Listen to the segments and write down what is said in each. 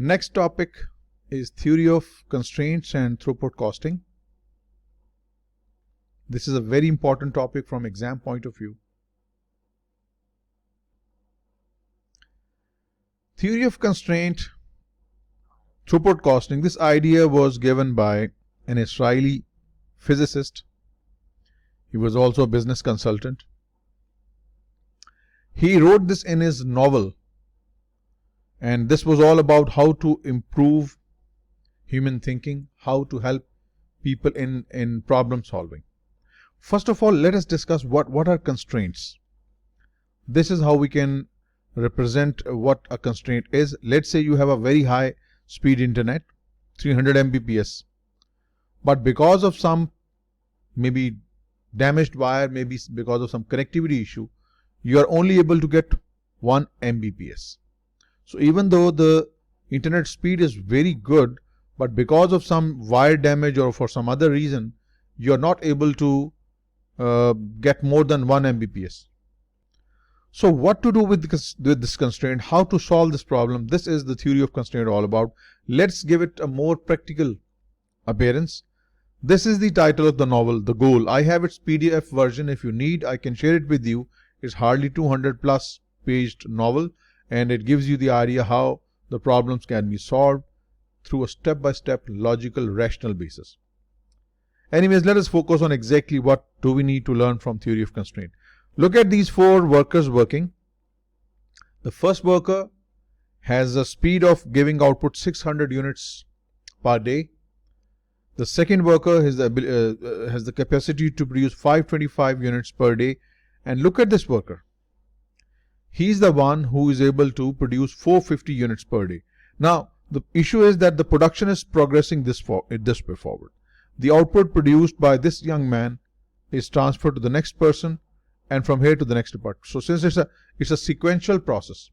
Next topic is theory of constraints and throughput costing. This is a very important topic from exam point of view. Theory of constraint, throughput costing. This idea was given by an Israeli physicist. He was also a business consultant. He wrote this in his novel, and this was all about how to improve human thinking, how to help people in problem solving. First of all, let us discuss what are constraints. This is how we can represent what a constraint is. Let's say you have a very high speed internet, 300 Mbps, but because of some maybe damaged wire, maybe because of some connectivity issue, you are only able to get 1 Mbps. So even though the internet speed is very good, but because of some wire damage or for some other reason, you are not able to get more than 1 Mbps. So what to do with this constraint, how to solve this problem? This is the theory of constraint all about. Let's give it a more practical appearance. This is the title of the novel, The Goal. I have its PDF version. If you need, I can share it with you. It's hardly 200 plus paged novel, and it gives you the idea how the problems can be solved through a step-by-step logical rational basis. Anyways, let us focus on exactly what do we need to learn from theory of constraint. Look at these 4 workers working. The first worker has a speed of giving output 600 units per day. The second worker has the capacity to produce 525 units per day. And look at this worker. He's the one who is able to produce 450 units per day. Now, the issue is that the production is progressing this way forward. The output produced by this young man is transferred to the next person, and from here to the next department. So since it's a sequential process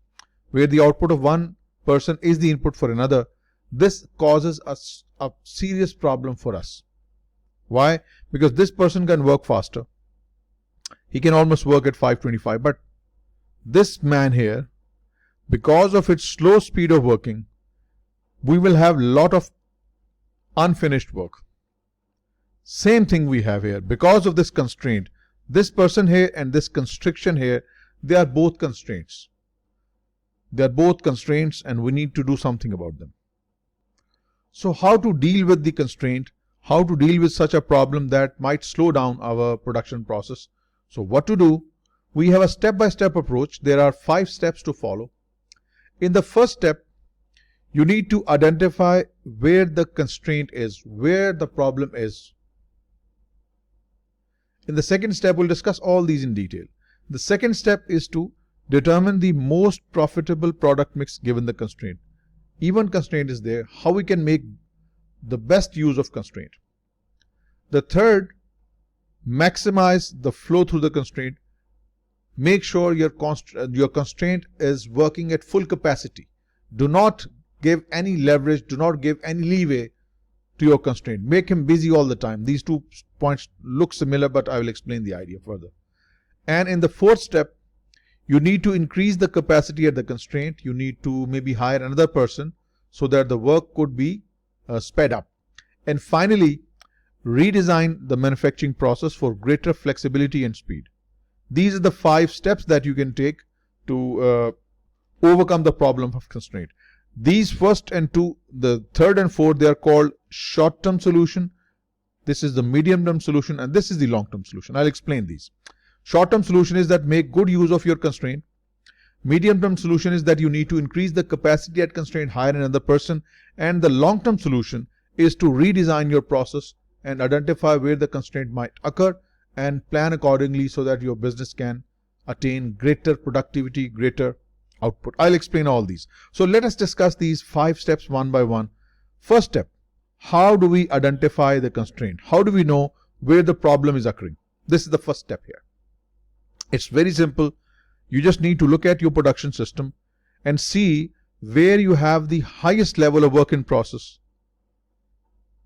where the output of one person is the input for another, this causes us a serious problem for us. Why? Because this person can work faster. He can almost work at 525, but this man here, because of its slow speed of working, we will have a lot of unfinished work. Same thing we have here. Because of this constraint, this person here and this constriction here, they are both constraints. They are both constraints, and we need to do something about them. So how to deal with the constraint, how to deal with such a problem that might slow down our production process. So what to do? We have a step-by-step approach. There are 5 steps to follow. In the first step, you need to identify where the constraint is, where the problem is. In the second step, we'll discuss all these in detail. The second step is to determine the most profitable product mix given the constraint. Even constraint is there, how we can make the best use of constraint. The third, maximize the flow through the constraint. Make sure your constraint is working at full capacity. Do not give any leverage, do not give any leeway to your constraint. Make him busy all the time. These 2 points look similar, but I will explain the idea further. And in the fourth step, you need to increase the capacity at the constraint. You need to maybe hire another person so that the work could be sped up. And finally, redesign the manufacturing process for greater flexibility and speed. These are the 5 steps that you can take to overcome the problem of constraint. These first and 2, the third and fourth, they are called short-term solution. This is the medium-term solution, and this is the long-term solution. I'll explain these. Short-term solution is that make good use of your constraint. Medium-term solution is that you need to increase the capacity at constraint, hire another person. And the long-term solution is to redesign your process and identify where the constraint might occur and plan accordingly so that your business can attain greater productivity, greater output. I'll explain all these. So let us discuss these 5 steps one by one. First step, how do we identify the constraint? How do we know where the problem is occurring? This is the first step here. It's very simple. You just need to look at your production system and see where you have the highest level of work in process.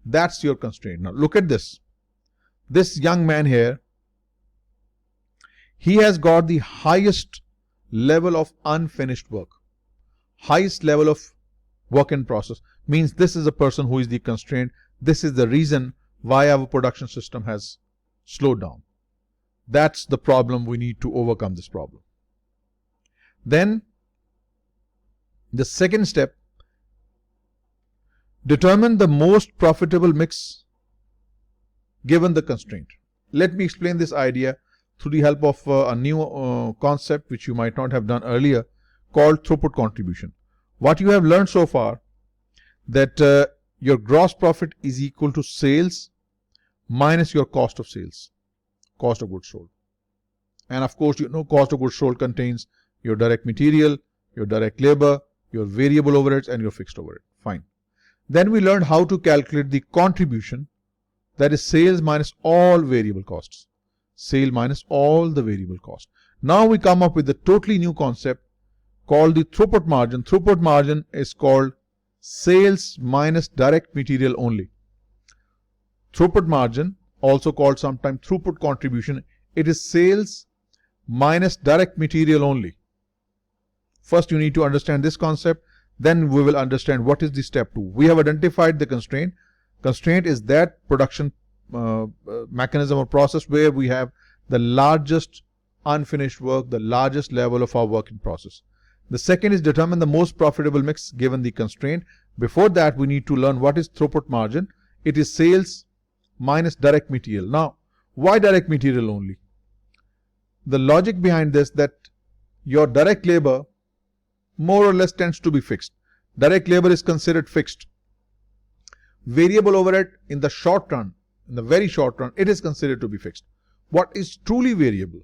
That's your constraint. Now look at this. This young man here, he has got the highest level of unfinished work, highest level of work in process, means this is a person who is the constraint. This is the reason why our production system has slowed down. That's the problem. We need to overcome this problem. Then the second step, determine the most profitable mix given the constraint. Let me explain this idea through the help of a new concept which you might not have done earlier, called throughput contribution. What you have learned so far, that your gross profit is equal to sales minus your cost of sales, cost of goods sold. And of course, you know, cost of goods sold contains your direct material, your direct labor, your variable overheads, and your fixed overhead. Fine. Then we learned how to calculate the contribution, that is sales minus all variable costs. Sale minus all the variable cost. Now we come up with a totally new concept called the throughput margin. Throughput margin is called sales minus direct material only. Throughput margin, also called sometimes throughput contribution, it is sales minus direct material only. First you need to understand this concept, then we will understand what is the step 2. We have identified the constraint. Constraint is that production mechanism or process where we have the largest unfinished work, the largest level of our work in process. The second is determine the most profitable mix given the constraint. Before that, we need to learn what is throughput margin. It is sales minus direct material. Now, why direct material only? The logic behind this, that your direct labor more or less tends to be fixed. Direct labor is considered fixed. Variable overhead in the short run, in the very short run, it is considered to be fixed. What is truly variable?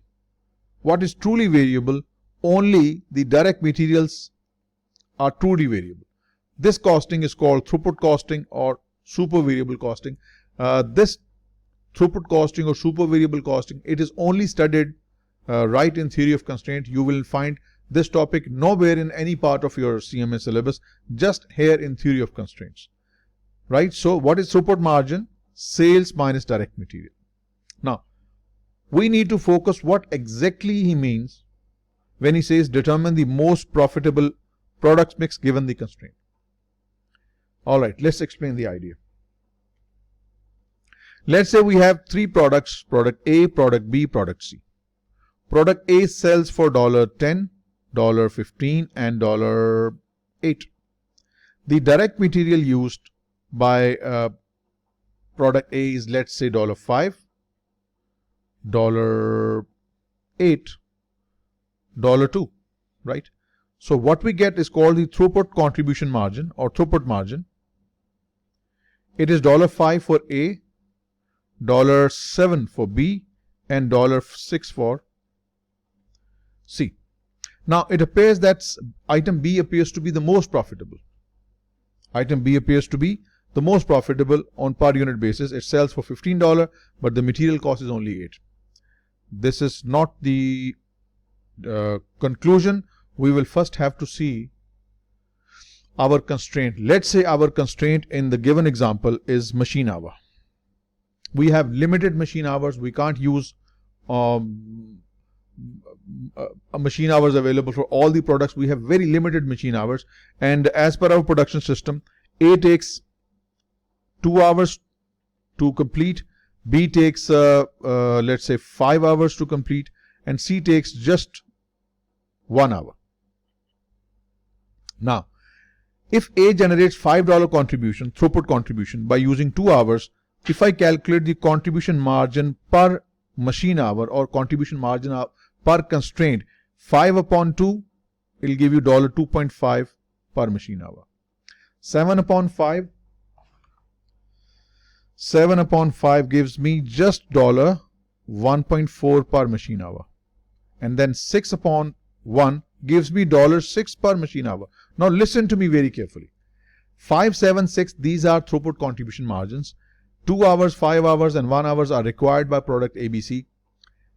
What is truly variable? Only the direct materials are truly variable. This costing is called throughput costing or super variable costing. This throughput costing or super variable costing, it is only studied right in theory of constraint. You will find this topic nowhere in any part of your CMA syllabus, just here in theory of constraints. Right? So what is throughput margin? Sales minus direct material. Now, we need to focus what exactly he means when he says determine the most profitable products mix given the constraint. Alright, let's explain the idea. Let's say we have 3 products, product A, product B, product C. Product A sells for $10, $15 and $8. The direct material used by product A is, let's say, $5, $8, $2, right? So what we get is called the throughput contribution margin or throughput margin. It is $5 for A, $7 for B, and $6 for C. Now it appears that item B appears to be the most profitable. Item B appears to be the most profitable on per unit basis. It sells for $15, but the material cost is only $8. This is not the conclusion. We will first have to see our constraint. Let's say our constraint in the given example is machine hour. We have limited machine hours. We can't use machine hours available for all the products. We have very limited machine hours, and as per our production system, A takes 2 hours to complete, B takes let's say 5 hours to complete, and C takes just 1 hour. Now, if A generates $5 contribution, throughput contribution, by using 2 hours, if I calculate the contribution margin per machine hour or contribution margin per constraint, 5 upon 2, it will give you $2.5 per machine hour. 7 upon 5 gives me just $1.4 per machine hour. And then 6 upon 1 gives me $6 per machine hour. Now listen to me very carefully. 5, 7, 6, these are throughput contribution margins. 2 hours, 5 hours and 1 hours are required by product ABC.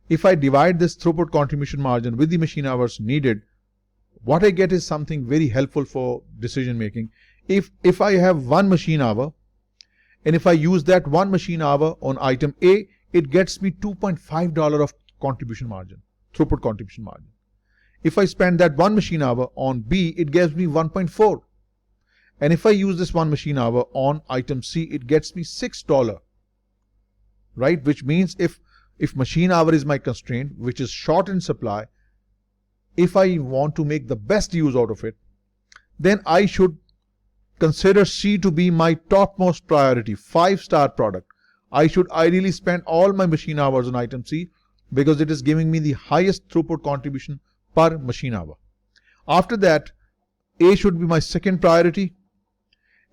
If I divide this throughput contribution margin with the machine hours needed, what I get is something very helpful for decision making. If I have 1 machine hour, and if I use that 1 machine hour on item A, it gets me $2.5 of contribution margin, throughput contribution margin. If I spend that 1 machine hour on B, it gives me 1.4. And if I use this 1 machine hour on item C, it gets me $6, right? Which means if machine hour is my constraint, which is short in supply, if I want to make the best use out of it, then I should consider C to be my topmost priority, 5-star product. I should ideally spend all my machine hours on item C because it is giving me the highest throughput contribution per machine hour. After that, A should be my second priority,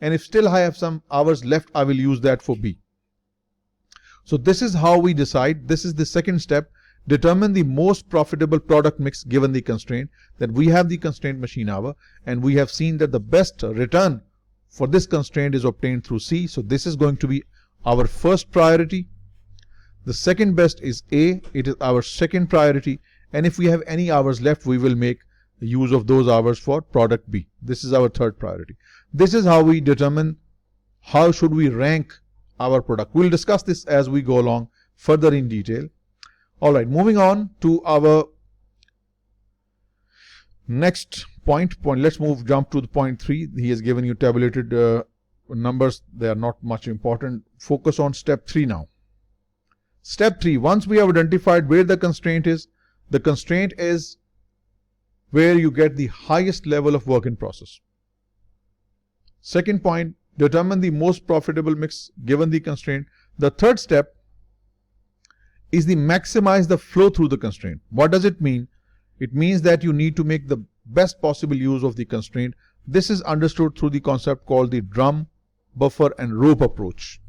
and if still I have some hours left, I will use that for B. So this is how we decide. This is the second step. Determine the most profitable product mix given the constraint. That we have the constraint machine hour, and we have seen that the best return for this constraint is obtained through C. So this is going to be our first priority. The second best is A. It is our second priority. And if we have any hours left, we will make use of those hours for product B. This is our third priority. This is how we determine how should we rank our product. We'll discuss this as we go along further in detail. All right, moving on to our next point. Let's jump to the point 3. He has given you tabulated numbers. They are not much important. Focus on step 3 now. Step 3, once we have identified where the constraint is where you get the highest level of work in process. Second point, determine the most profitable mix given the constraint. The third step is the maximize the flow through the constraint. What does it mean? It means that you need to make the best possible use of the constraint. This is understood through the concept called the drum, buffer, and rope approach.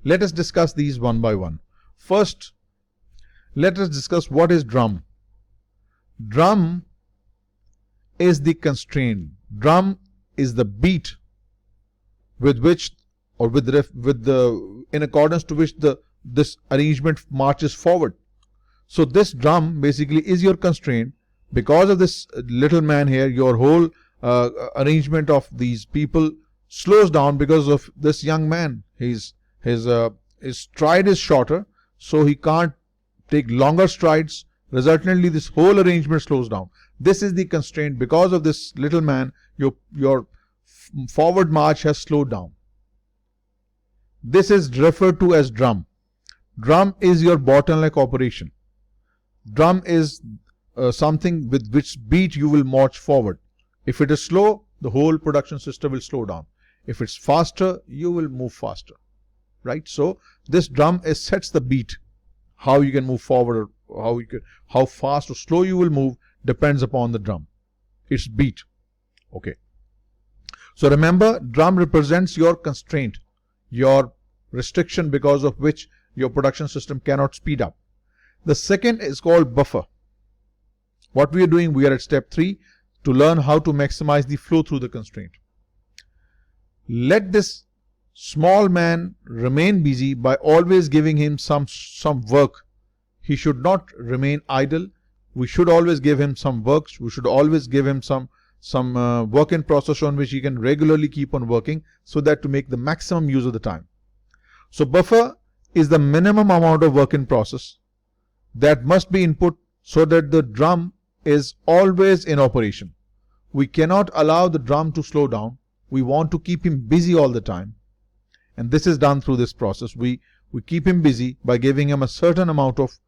Let us discuss these one by one. First, let us discuss what is drum. Drum is the constraint. Drum is the beat with which, or in accordance to which this arrangement marches forward. So this drum basically is your constraint. Because of this little man here, your whole arrangement of these people slows down because of this young man. His stride is shorter, so he can't take longer strides. Resultantly, this whole arrangement slows down. This is the constraint. Because of this little man, your forward march has slowed down. This is referred to as drum. Drum is your bottleneck operation. Drum is something with which beat you will march forward. If it is slow, the whole production system will slow down. If it's faster, you will move faster. Right? So this drum sets the beat. How you can move forward, or how fast or slow you will move depends upon the drum. Its beat. Okay. So remember, drum represents your constraint, your restriction because of which your production system cannot speed up. The second is called buffer. What we are doing, we are at step 3 to learn how to maximize the flow through the constraint. Let this small man remain busy by always giving him some work. He should not remain idle. We should always give him some work. We should always give him some work in process on which he can regularly keep on working, so that to make the maximum use of the time. So buffer is the minimum amount of work in process that must be input so that the drum is always in operation. We cannot allow the drum to slow down. We want to keep him busy all the time. And this is done through this process. We keep him busy by giving him a certain amount of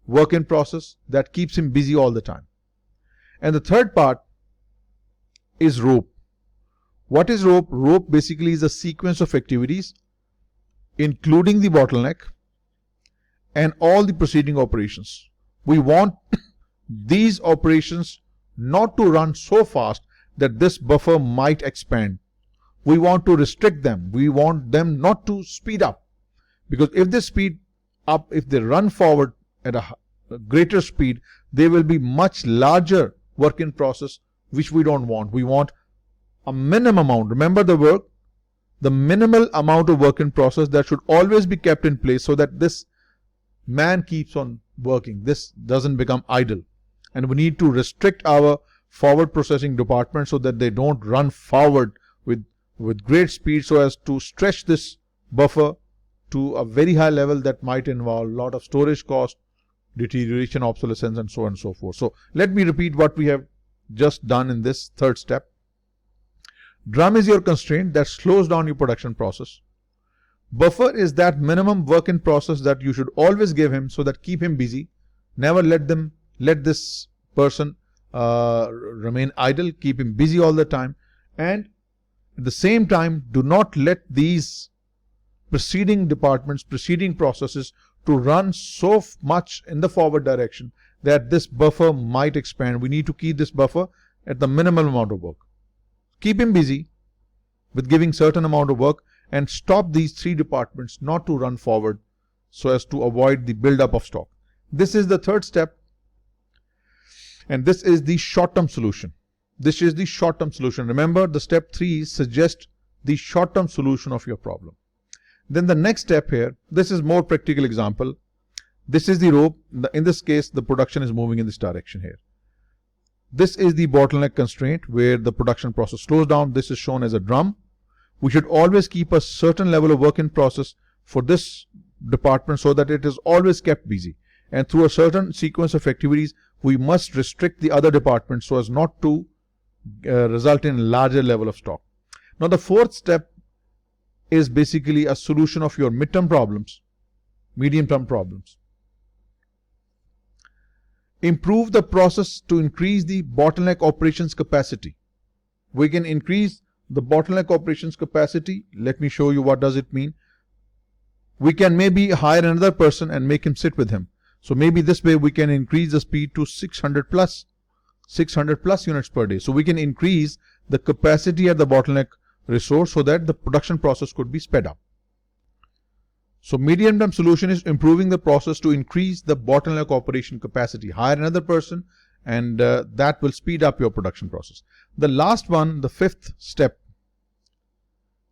work in process that keeps him busy all the time. And the third part is rope. What is rope? Rope basically is a sequence of activities including the bottleneck and all the preceding operations. We want these operations not to run so fast that this buffer might expand. We want to restrict them. We want them not to speed up, because if they speed up, if they run forward at a greater speed, they will be much larger work in process, which we don't want. We want a minimum amount. Remember the work, the minimal amount of work in process that should always be kept in place so that this man keeps on working. This doesn't become idle. And we need to restrict our forward processing department so that they don't run forward with great speed so as to stretch this buffer to a very high level that might involve a lot of storage cost, deterioration, obsolescence, and so on and so forth. So let me repeat what we have just done in this third step. Drum is your constraint that slows down your production process. Buffer is that minimum work in process that you should always give him, so that keep him busy. Never let this person remain idle. Keep him busy all the time. And at the same time, do not let these preceding departments, preceding processes to run so much in the forward direction that this buffer might expand. We need to keep this buffer at the minimal amount of work. Keep him busy with giving certain amount of work, and stop these three departments not to run forward so as to avoid the build-up of stock. This is the third step, and this is the short-term solution. This is the short-term solution. Remember, the step 3 suggests the short-term solution of your problem. Then the next step here, this is more practical example. This is the rope. In this case, the production is moving in this direction here. This is the bottleneck constraint where the production process slows down. This is shown as a drum. We should always keep a certain level of work in process for this department so that it is always kept busy. And through a certain sequence of activities, we must restrict the other departments so as not to result in a larger level of stock. Now the fourth step is basically a solution of your midterm problems, medium-term problems. Improve the process to increase the bottleneck operations capacity. We can increase the bottleneck operations capacity. Let me show you what does it mean. We can maybe hire another person and make him sit with him. So maybe this way we can increase the speed to 600 plus units per day. So we can increase the capacity at the bottleneck resource so that the production process could be sped up. So medium-term solution is improving the process to increase the bottleneck operation capacity. Hire another person, and that will speed up your production process. The last one, the fifth step,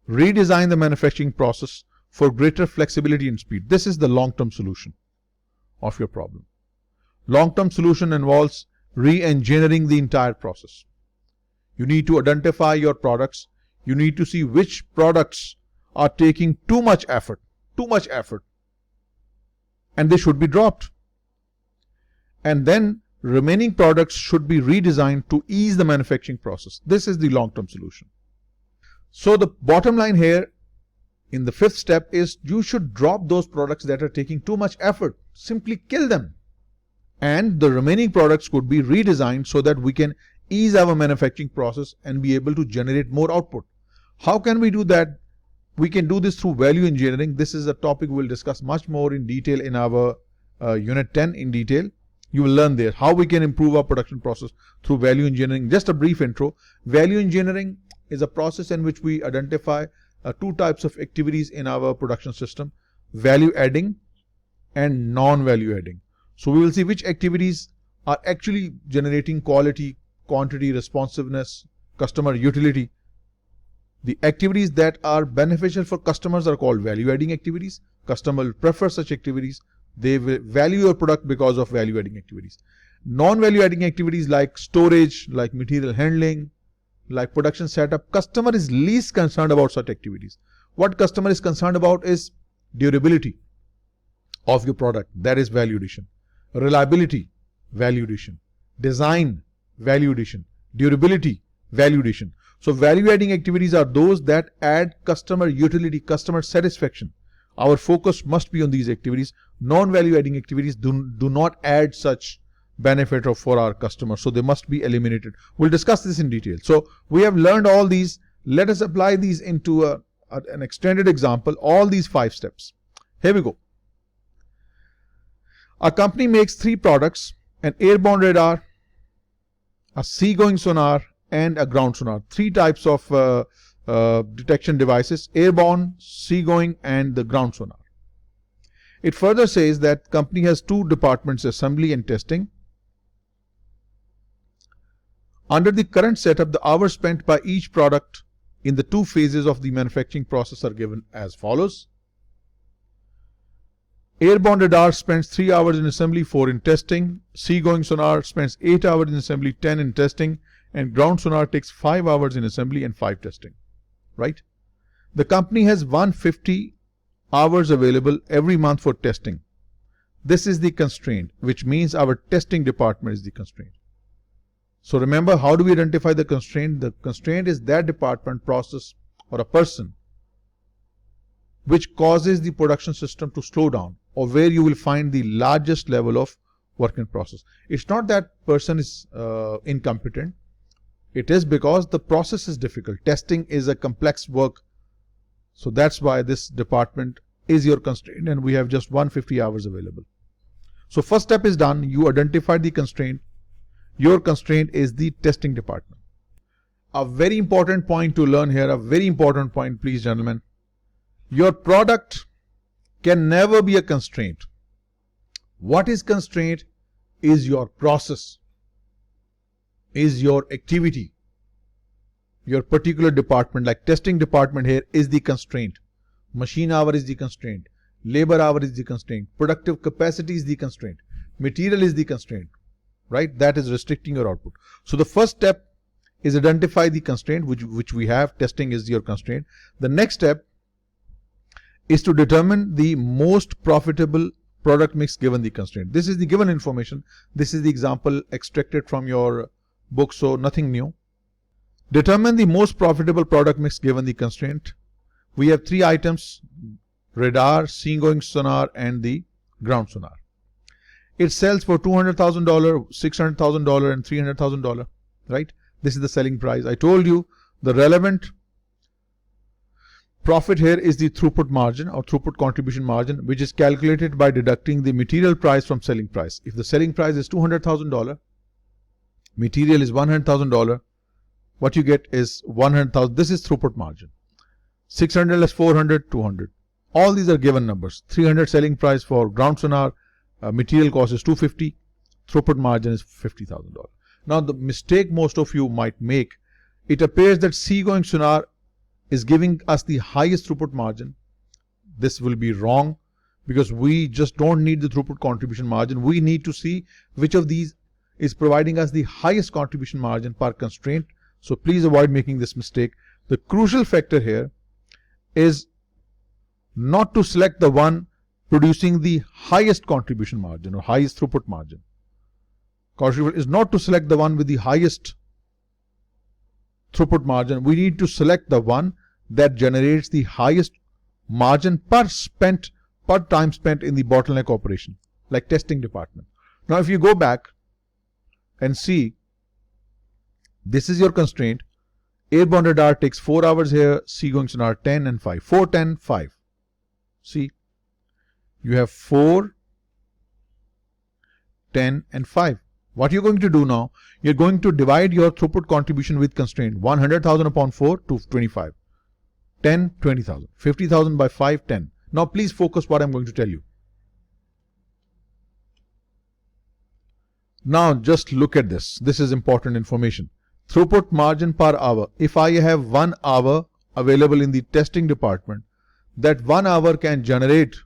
redesign the manufacturing process for greater flexibility and speed. This is the long-term solution of your problem. Long-term solution involves re-engineering the entire process. You need to identify your products. You need to see which products are taking too much effort, and they should be dropped. And then remaining products should be redesigned to ease the manufacturing process. This is the long-term solution. So the bottom line here in the fifth step is you should drop those products that are taking too much effort. Simply kill them. And the remaining products could be redesigned so that we can ease our manufacturing process and be able to generate more output. How can we do that? We can do this through value engineering. This is a topic we'll discuss much more in detail in our Unit 10 in detail. You will learn there how we can improve our production process through value engineering. Just a brief intro. Value engineering is a process in which we identify two types of activities in our production system: value adding and non-value adding. So we will see which activities are actually generating quality, quantity, responsiveness, customer utility. The activities that are beneficial for customers are called value adding activities. Customer will prefer such activities. They will value your product because of value adding activities. Non-value adding activities like storage, like material handling, like production setup, customer is least concerned about such activities. What customer is concerned about is durability of your product. That is value addition. Reliability, value addition. Design, value addition. Durability, value addition. So value adding activities are those that add customer utility, customer satisfaction. Our focus must be on these activities. Non-value adding activities do not add such benefit for our customers, so they must be eliminated. We'll discuss this in detail. So we have learned all these. Let us apply these into an extended example, all these 5 steps. Here we go. A company makes 3 products: an airborne radar, a seagoing sonar, and a ground sonar. 3 types of detection devices: airborne, seagoing, and the ground sonar. It further says that company has 2 departments, assembly and testing. Under the current setup, the hours spent by each product in the 2 phases of the manufacturing process are given as follows. Airborne radar spends 3 hours in assembly, 4 in testing. Seagoing sonar spends 8 hours in assembly, 10 in testing. And ground sonar takes 5 hours in assembly and 5 testing. Right? The company has 150 hours available every month for testing. This is the constraint, which means our testing department is the constraint. So remember, how do we identify the constraint? The constraint is that department, process, or a person which causes the production system to slow down, or where you will find the largest level of work in process. It's not that person is incompetent. It is because the process is difficult. Testing is a complex work. So that's why this department is your constraint, and we have just 150 hours available. So first step is done. You identified the constraint. Your constraint is the testing department. A very important point to learn here, a very important point, please, gentlemen. Your product can never be a constraint. What is constraint is your process, is your activity. Your particular department, like testing department here, is the constraint. Machine hour is the constraint. Labor hour is the constraint. Productive capacity is the constraint. Material is the constraint, right? That is restricting your output. So the first step is identify the constraint, which we have. Testing is your constraint. The next step is to determine the most profitable product mix given the constraint. This is the given information. This is the example extracted from your book, so nothing new. Determine the most profitable product mix given the constraint. We have three items: radar, seagoing sonar, and the ground sonar. It sells for $200,000, $600,000, and $300,000, right? This is the selling price. I told you the relevant profit here is the throughput margin or throughput contribution margin, which is calculated by deducting the material price from selling price. If the selling price is $200,000, material is $100,000, what you get is 100,000. This is throughput margin. 600 less 400, 200. All these are given numbers. 300 selling price for ground sonar, material cost is 250, throughput margin is $50,000. Now the mistake most of you might make, it appears that seagoing sonar is giving us the highest throughput margin. This will be wrong, because we just don't need the throughput contribution margin. We need to see which of these is providing us the highest contribution margin per constraint. So please avoid making this mistake. The crucial factor here is not to select the one producing the highest contribution margin or highest throughput margin. Crucial is not to select the one with the highest throughput margin. We need to select the one that generates the highest margin per time spent in the bottleneck operation, like testing department. Now if you go back and see, this is your constraint. Airborne radar takes 4 hours here, seagoing sonar 10 and 5. 4, 10, 5. See, you have 4, 10 and 5. What you're going to do now, you're going to divide your throughput contribution with constraint. 100,000 upon 4 to 25. 10, 20,000. 50,000 by 5, 10. Now please focus what I'm going to tell you. Now just look at this. This is important information. Throughput margin per hour. If I have 1 hour available in the testing department, that 1 hour can generate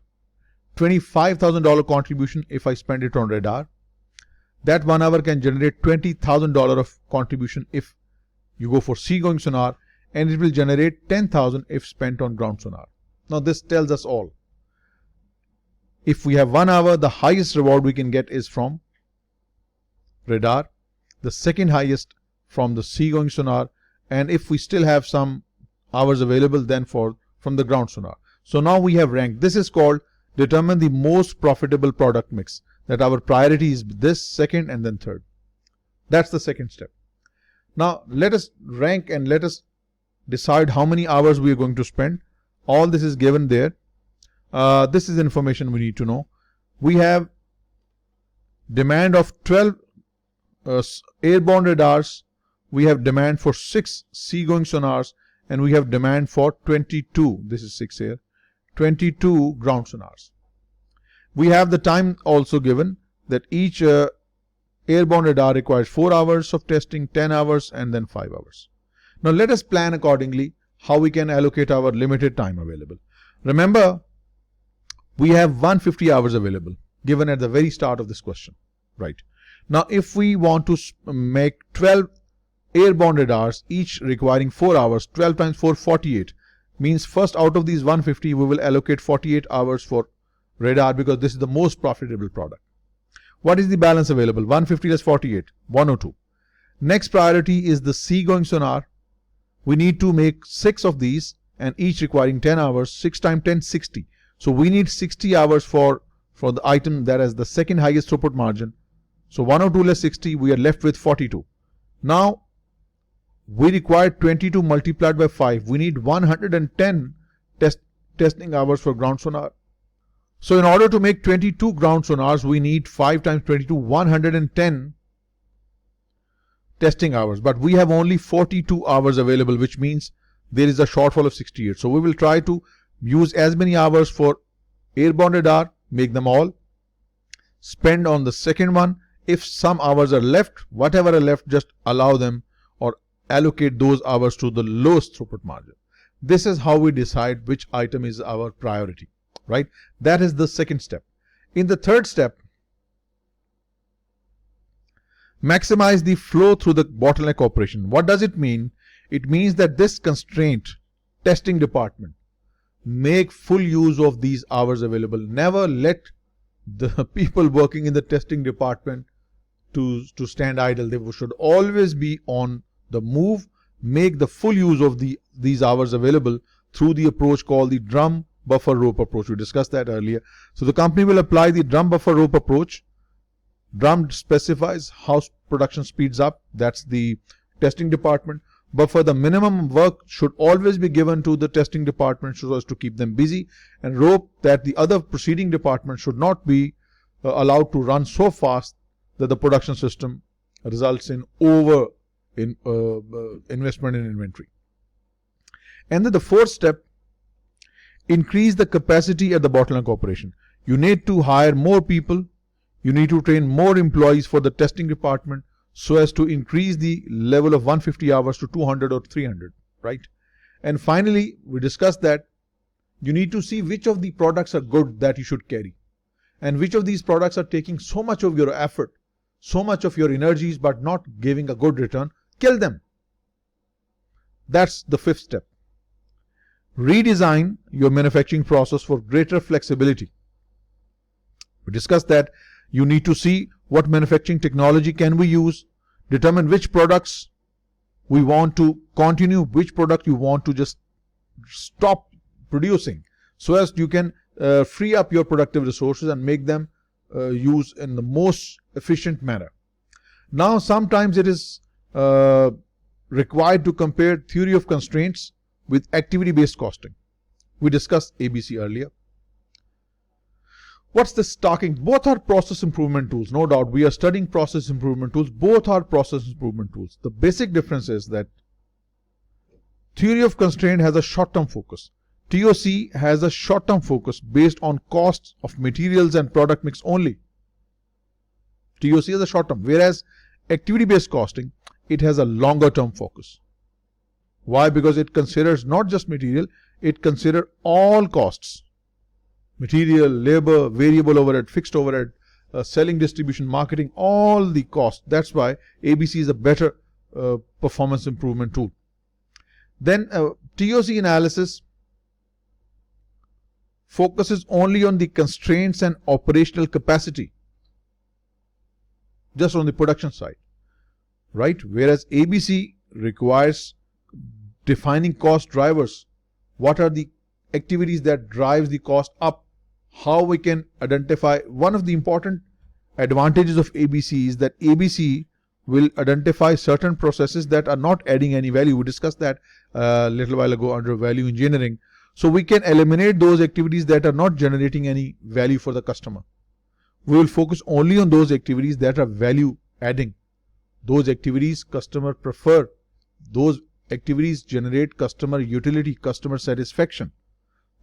$25,000 contribution if I spend it on radar. That 1 hour can generate $20,000 of contribution if you go for seagoing sonar, and it will generate $10,000 if spent on ground sonar. Now this tells us all. If we have 1 hour, the highest reward we can get is from radar, the second highest from the seagoing sonar, and if we still have some hours available, then from the ground sonar. So now we have ranked. This is called determine the most profitable product mix. That our priority is this, second, and then third. That's the second step. Now let us rank and let us decide how many hours we are going to spend. All this is given there. This is information we need to know. We have demand of 12 airborne radars. We have demand for 6 seagoing sonars, and we have demand for 22. This is 6 here. 22 ground sonars. We have the time also given, that each airborne radar requires 4 hours of testing, 10 hours, and then 5 hours. Now let us plan accordingly how we can allocate our limited time available. Remember, we have 150 hours available given at the very start of this question, right? Now if we want to make 12 airborne radars, each requiring 4 hours, 12 times 4, 48, means first out of these 150 we will allocate 48 hours for radar, because this is the most profitable product. What is the balance available? 150 less 48, 102. Next priority is the seagoing sonar. We need to make 6 of these and each requiring 10 hours. 6 times 10, 60. So we need 60 hours for the item that has the second highest throughput margin. So 102 less 60, we are left with 42. Now we require 22 multiplied by 5. We need 110 testing hours for ground sonar. So in order to make 22 ground sonars, we need 5 times 22, 110 testing hours. But we have only 42 hours available, which means there is a shortfall of 68. So we will try to use as many hours for airborne radar, make them all, spend on the second one. If some hours are left, whatever are left, just allow them or allocate those hours to the lowest throughput margin. This is how we decide which item is our priority, right? That is the second step. In the third step, maximize the flow through the bottleneck operation. What does it mean? It means that this constraint testing department make full use of these hours available. Never let the people working in the testing department to stand idle. They should always be on the move. Make the full use of these hours available through the approach called the drum buffer rope approach. We discussed that earlier. So the company will apply the drum buffer rope approach. Drum specifies how production speeds up. That's the testing department. Buffer, the minimum work should always be given to the testing department so as to keep them busy. And rope, that the other proceeding department should not be allowed to run so fast that the production system results in investment in inventory. And then the fourth step, increase the capacity at the bottleneck operation. You need to hire more people. You need to train more employees for the testing department so as to increase the level of 150 hours to 200 or 300, right? And finally, we discussed that you need to see which of the products are good that you should carry and which of these products are taking so much of your effort, so much of your energies, but not giving a good return. Kill them. That's the fifth step. Redesign your manufacturing process for greater flexibility. We discussed that you need to see what manufacturing technology can we use, determine which products we want to continue, which product you want to just stop producing, so as you can free up your productive resources and make them use in the most efficient manner. Now, sometimes it is required to compare theory of constraints with activity-based costing. We discussed ABC earlier. What's the stocking? Both are process improvement tools. No doubt we are studying process improvement tools. Both are process improvement tools. The basic difference is that theory of constraint has a short-term focus. TOC has a short-term focus based on costs of materials and product mix only. TOC is a short-term, whereas activity-based costing, it has a longer-term focus. Why? Because it considers not just material, it considers all costs. Material, labor, variable overhead, fixed overhead, selling, distribution, marketing, all the costs. That's why ABC is a better performance improvement tool. Then TOC analysis focuses only on the constraints and operational capacity, just on the production side, right? Whereas ABC requires defining cost drivers. What are the activities that drives the cost up? How we can identify. One of the important advantages of ABC is that ABC will identify certain processes that are not adding any value. We discussed that a little while ago under value engineering. So we can eliminate those activities that are not generating any value for the customer. We will focus only on those activities that are value adding. Those activities customer prefer. Those activities generate customer utility, customer satisfaction.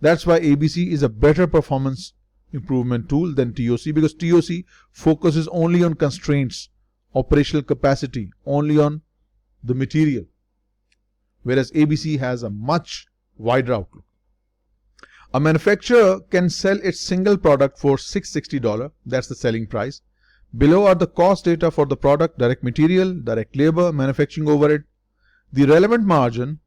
That's why ABC is a better performance improvement tool than TOC, because TOC focuses only on constraints, operational capacity, only on the material, whereas ABC has a much wider outlook. A manufacturer can sell its single product for $660, that's the selling price. Below are the cost data for the product, direct material, direct labor, manufacturing overhead. The relevant margin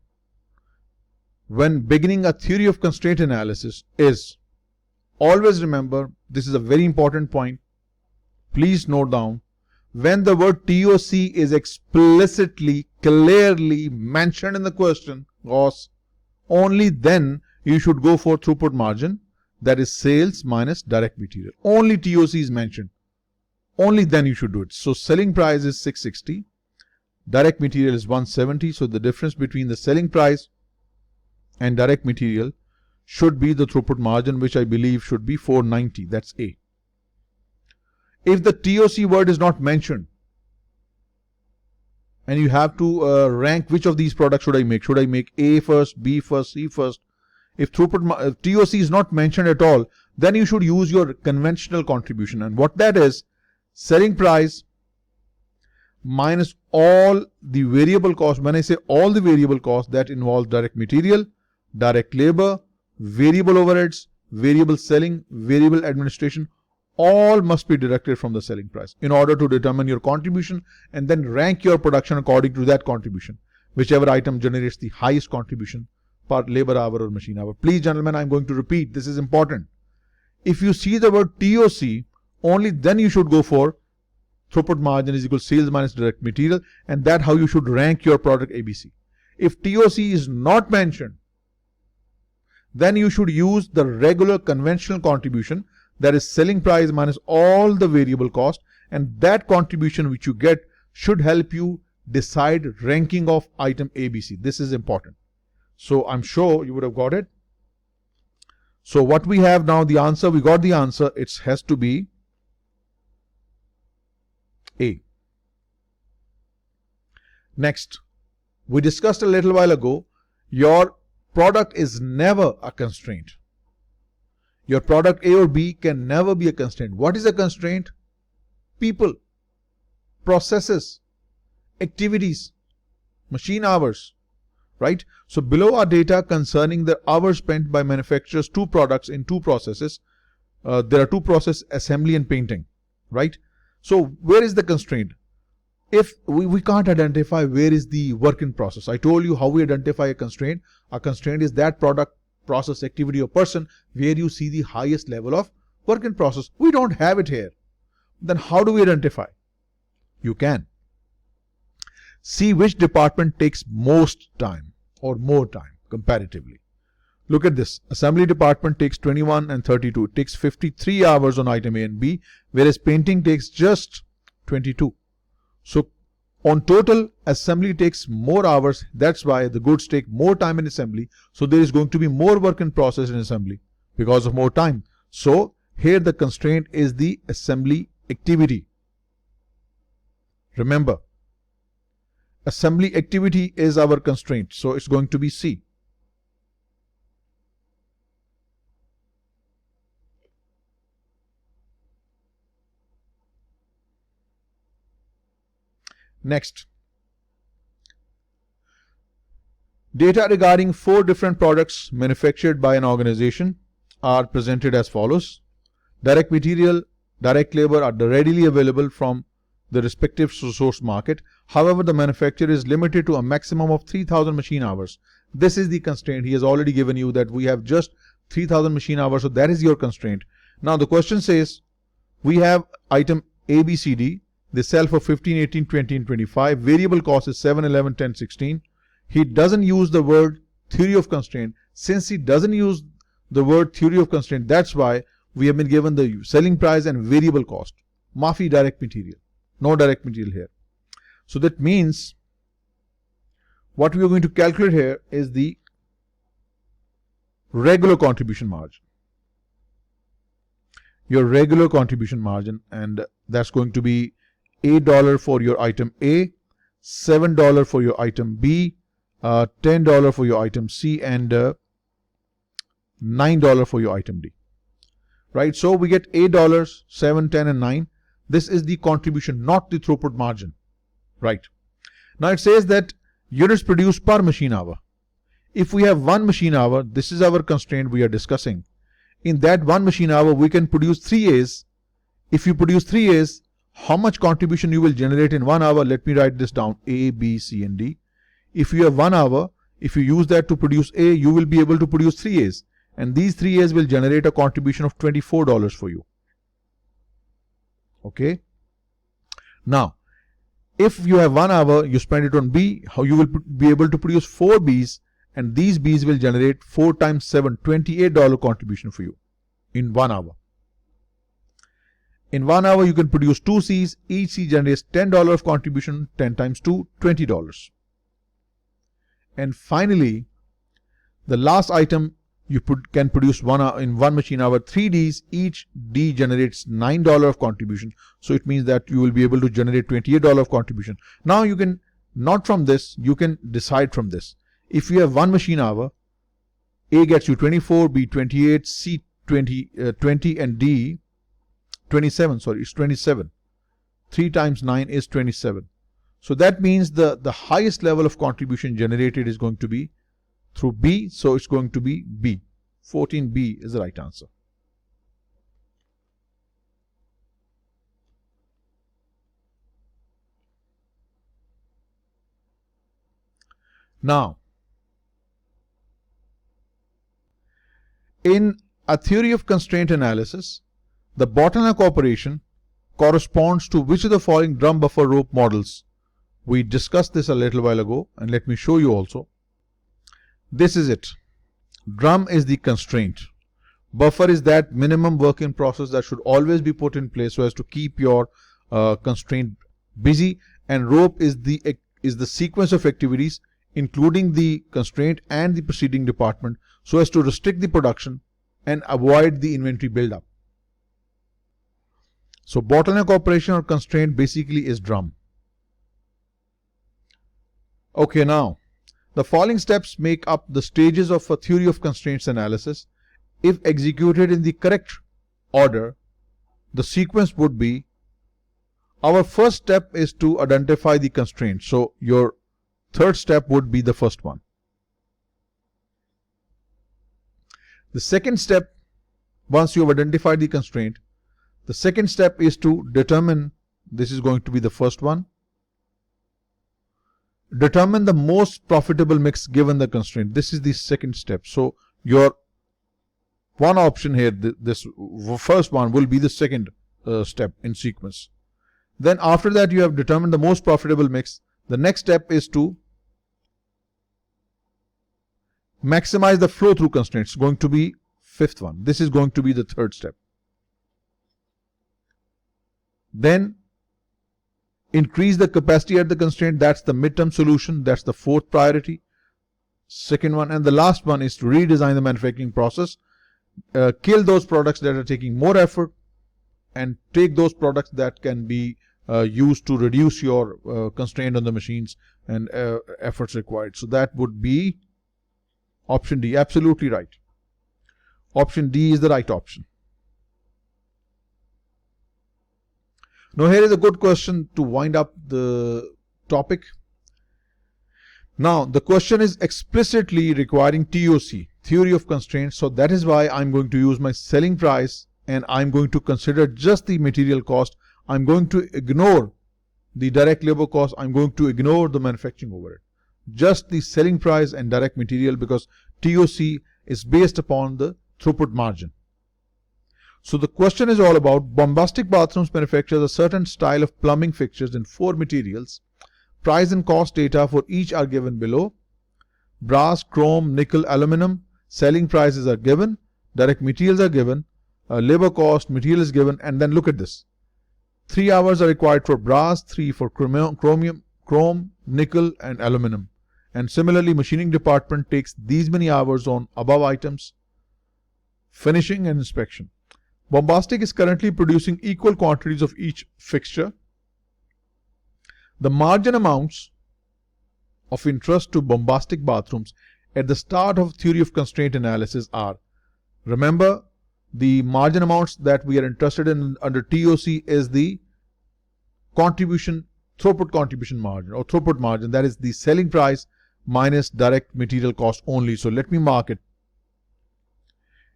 when beginning a theory of constraint analysis is, always remember, this is a very important point, please note down, when the word TOC is explicitly, clearly mentioned in the question, cost, only then you should go for throughput margin, that is sales minus direct material. Only TOC is mentioned. Only then you should do it. So selling price is 660, direct material is 170. So the difference between the selling price and direct material should be the throughput margin, which I believe should be 490. That's A. If the TOC word is not mentioned, and you have to rank which of these products should I make? Should I make A first, B first, C first? If TOC is not mentioned at all, then you should use your conventional contribution. And what that is, selling price minus all the variable cost. When I say all the variable cost, that involves direct material, direct labor, variable overheads, variable selling, variable administration, all must be deducted from the selling price in order to determine your contribution, and then rank your production according to that contribution, whichever item generates the highest contribution per labor hour or machine hour. Please, gentlemen, I'm going to repeat, this is important. If you see the word TOC, only then you should go for throughput margin is equal to sales minus direct material, and that's how you should rank your product ABC. If TOC is not mentioned, then you should use the regular conventional contribution, that is selling price minus all the variable cost, and that contribution which you get should help you decide ranking of item ABC. This is important. So I'm sure you would have got it. So what we have now, the answer, we got the answer, it has to be A. Next, we discussed a little while ago, your product is never a constraint. Your product A or B can never be a constraint. What is a constraint? People, processes, activities, machine hours, right? So below are data concerning the hours spent by manufacturers two products in two processes. There are two processes, assembly and painting, right? So where is the constraint? If we can't identify where is the work in process. I told you how we identify a constraint. A constraint is that product, process, activity or person where you see the highest level of work in process. We don't have it here. Then how do we identify? You can see which department takes most time or more time comparatively. Look at this. Assembly department takes 21 and 32. It takes 53 hours on item A and B, whereas painting takes just 22. So on total, assembly takes more hours. That's why the goods take more time in assembly. So there is going to be more work in process in assembly because of more time. So here the constraint is the assembly activity. Remember, assembly activity is our constraint. So it's going to be C. Next, data regarding 4 different products manufactured by an organization are presented as follows. Direct material, direct labor are readily available from the respective source market. However, the manufacturer is limited to a maximum of 3000 machine hours. This is the constraint. He has already given you that we have just 3000 machine hours. So that is your constraint. Now the question says, we have item A, B, C, D. They sell for 15, 18, 20 and 25. Variable cost is 7, 11, 10, 16. He doesn't use the word theory of constraint. Since he doesn't use the word theory of constraint, that's why we have been given the selling price and variable cost. Mafi direct material. No direct material here. So that means what we are going to calculate here is the regular contribution margin. Your regular contribution margin, and that's going to be $8 for your item A, $7 for your item B, $10 for your item C, and $9 for your item D. Right? So we get $8, $7, $10 and $9. This is the contribution, not the throughput margin. Right? Now it says that units produced per machine hour. If we have one machine hour, this is our constraint we are discussing. In that one machine hour, we can produce 3 A's. If you produce 3 A's, how much contribution you will generate in 1 hour? Let me write this down. A, B, C and D. If you have 1 hour, if you use that to produce A, you will be able to produce 3 A's. And these 3 A's will generate a contribution of $24 for you. Okay. Now, if you have 1 hour, you spend it on B, how you will be able to produce 4 Bs, and these Bs will generate 4 times 7, $28 contribution for you in 1 hour. In 1 hour, you can produce 2 Cs. Each C generates $10 of contribution. 10 times 2, $20. And finally, the last item, you can produce in one machine hour 3 Ds. Each D generates $9 of contribution. So it means that you will be able to generate $28 of contribution. Now you can, not from this, you can decide from this. If you have 1 machine hour, A gets you 24, B 28, C 20, and D 27. Sorry, it's 27. 3 times 9 is 27. So that means the highest level of contribution generated is going to be through B. So it's going to be B. 14B is the right answer. Now, in a theory of constraint analysis, the bottleneck operation corresponds to which of the following drum buffer rope models? We discussed this a little while ago, and let me show you also. This is it. Drum is the constraint. Buffer is that minimum work in process that should always be put in place so as to keep your constraint busy, and rope is the sequence of activities including the constraint and the proceeding department so as to restrict the production and avoid the inventory buildup. So bottleneck operation or constraint basically is drum. Okay, now the following steps make up the stages of a theory of constraints analysis. If executed in the correct order, the sequence would be: our first step is to identify the constraint. So your third step would be the first one. The second step, once you have identified the constraint, the second step is to determine, this is going to be the first one, determine the most profitable mix given the constraint. This is the second step. So your one option here, this first one will be the second step in sequence. Then after that you have determined the most profitable mix. The next step is to maximize the flow through constraints. It's going to be fifth one. This is going to be the third step. Then increase the capacity at the constraint. That's the midterm solution. That's the fourth priority. Second one. And the last one is to redesign the manufacturing process. Kill those products that are taking more effort and take those products that can be used to reduce your constraint on the machines and efforts required. So that would be option D. Absolutely right. Option D is the right option. Now here is a good question to wind up the topic. Now the question is explicitly requiring TOC, theory of constraints. So that is why I'm going to use my selling price and I'm going to consider just the material cost. I'm going to ignore the direct labor cost. I'm going to ignore the manufacturing overhead. Just the selling price and direct material, because TOC is based upon the throughput margin. So the question is all about: Bombastic Bathrooms manufactures a certain style of plumbing fixtures in 4 materials. Price and cost data for each are given below. Brass, chrome, nickel, aluminum. Selling prices are given. Direct materials are given. Labor cost, material is given. And then look at this. 3 hours are required for brass, 3 for chrome, nickel and aluminum. And similarly, machining department takes these many hours on above items. Finishing and inspection. Bombastic is currently producing equal quantities of each fixture. The margin amounts of interest to Bombastic Bathrooms at the start of theory of constraint analysis are, remember, the margin amounts that we are interested in under TOC is the contribution, throughput contribution margin or throughput margin. That is the selling price minus direct material cost only. So let me mark it.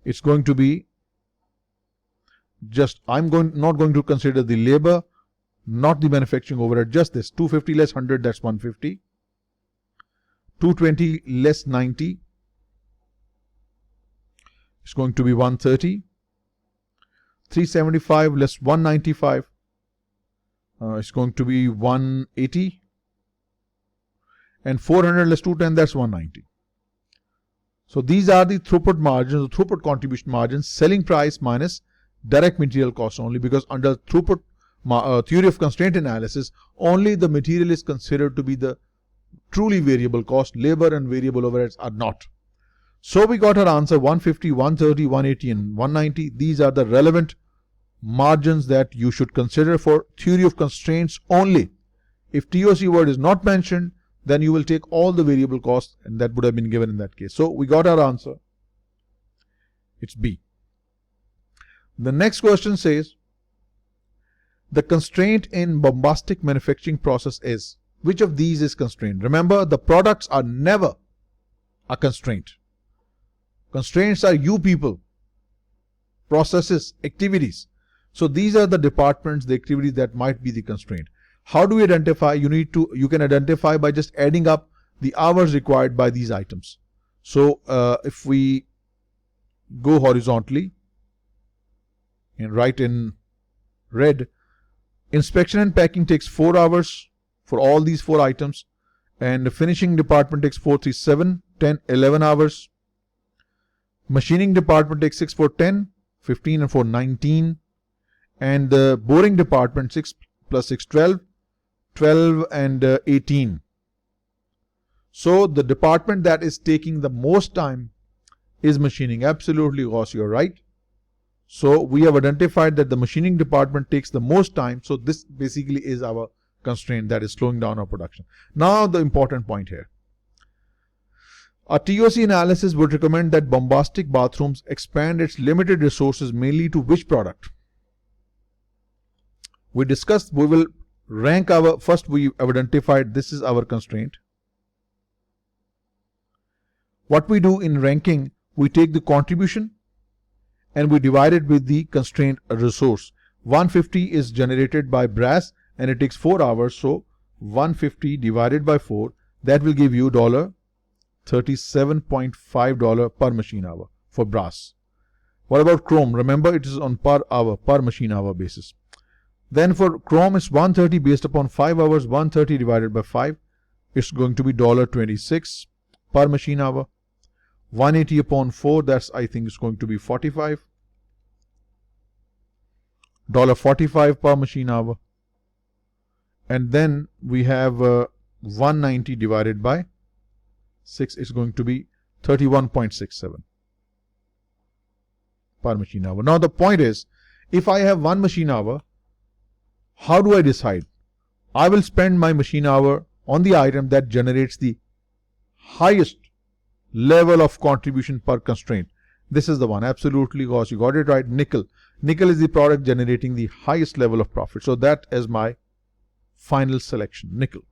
It's going to be just, not going to consider the labor, not the manufacturing overhead, just this 250 less 100, that's 150. 220 less 90, it's going to be 130. 375 less 195, it's going to be 180, and 400 less 210, that's 190. So these are the throughput margins, the throughput contribution margins, selling price minus direct material cost only, because under throughput theory of constraint analysis, only the material is considered to be the truly variable cost. Labor and variable overheads are not. So we got our answer: 150, 130, 180 and 190. These are the relevant margins that you should consider for theory of constraints only. If TOC word is not mentioned, then you will take all the variable costs, and that would have been given in that case. So we got our answer. It's B. The next question says, the constraint in bombastic manufacturing process is, which of these is constrained? Remember, the products are never a constraint. Constraints are you people, processes, activities. So these are the departments, the activities that might be the constraint. How do we identify? You can identify by just adding up the hours required by these items. So if we go horizontally and write in red, inspection and packing takes 4 hours for all these 4 items, and the finishing department takes 4, 3, 7, 10, 11 hours. Machining department takes 6, 4, 10, 15 and 4, 19, and the boring department 6 plus 6, 12, 12 and 18. So the department that is taking the most time is machining. Absolutely, Gauss, you're right. So we have identified that the machining department takes the most time. So this basically is our constraint that is slowing down our production. Now the important point here. A TOC analysis would recommend that bombastic bathrooms expand its limited resources mainly to which product? We discussed, we will rank our, first we have identified this is our constraint. What we do in ranking, we take the contribution and we divide it with the constraint resource. 150 is generated by brass and it takes 4 hours. So 150 divided by 4, that will give you $37.5 per machine hour for brass. What about chrome? Remember, it is on per hour, per machine hour basis. Then for chrome, it's 130 based upon 5 hours. 130 divided by 5, it's going to be $26 per machine hour. 180 upon 4, that's, I think, it's going to be 45. $45 per machine hour. And then we have 190 divided by 6, is going to be 31.67 per machine hour. Now the point is, if I have 1 machine hour, how do I decide? I will spend my machine hour on the item that generates the highest level of contribution per constraint. This is the one. Absolutely, Gauss, you got it right. Nickel. Nickel is the product generating the highest level of profit. So that is my final selection, nickel.